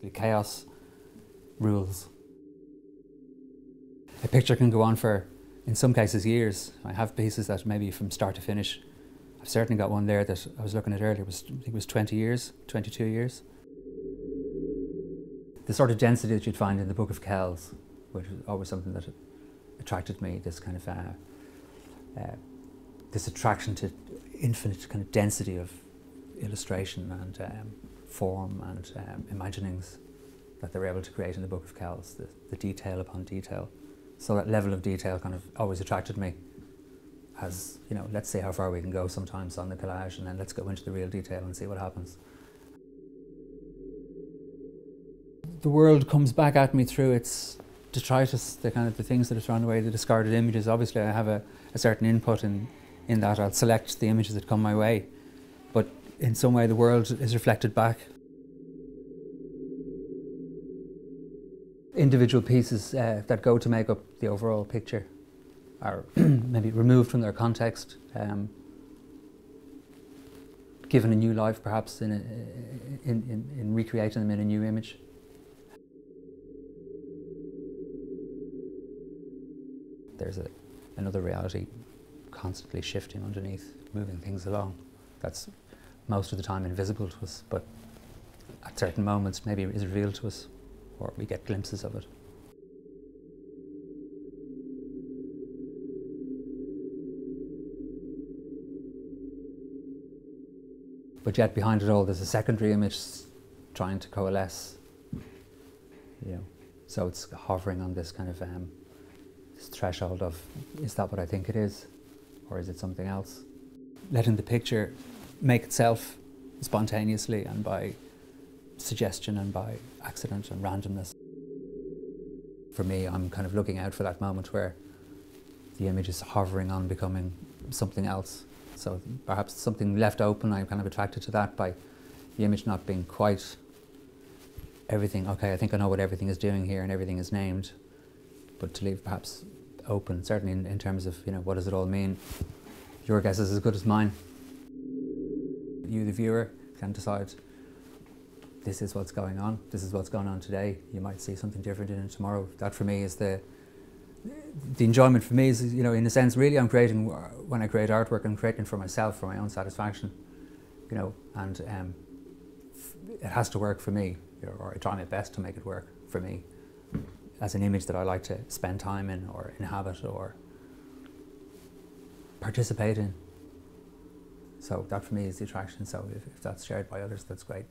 basically chaos rules. A picture can go on for, in some cases, years. I have pieces that maybe from start to finish. I've certainly got one there that I was looking at earlier, I think it was 20 years, 22 years. The sort of density that you'd find in the Book of Kells, which was always something that attracted me, this kind of this attraction to infinite kind of density of illustration and form and imaginings that they were able to create in the Book of Kells, the detail upon detail. So that level of detail kind of always attracted me as, you know, let's see how far we can go sometimes on the collage, and then let's go into the real detail and see what happens. The world comes back at me through its detritus, the things that are thrown away, the discarded images. Obviously I have a certain input in that. I'll select the images that come my way, but in some way the world is reflected back. Individual pieces that go to make up the overall picture are maybe removed from their context, given a new life perhaps in recreating them in a new image. There's another reality constantly shifting underneath, moving things along. That's most of the time invisible to us, but at certain moments maybe is revealed to us, or we get glimpses of it. But yet behind it all there's a secondary image trying to coalesce, you know. So it's hovering on this kind of this threshold of, is that what I think it is, or is it something else? Letting the picture make itself spontaneously and by suggestion and by accident and randomness. For me, I'm kind of looking out for that moment where the image is hovering on becoming something else. So perhaps something left open, I'm kind of attracted to that by the image not being quite everything. Okay, I think I know what everything is doing here and everything is named, but to leave perhaps open, certainly in terms of, you know, what does it all mean? Your guess is as good as mine. You, the viewer, can decide this is what's going on, this is what's going on today. You might see something different in it tomorrow. That for me is the enjoyment for me is, you know, in a sense, really I'm creating, when I create artwork, I'm creating for myself, for my own satisfaction, you know, and it has to work for me, or I try my best to make it work for me as an image that I like to spend time in, or inhabit, or participate in. So that for me is the attraction. So if that's shared by others, that's great.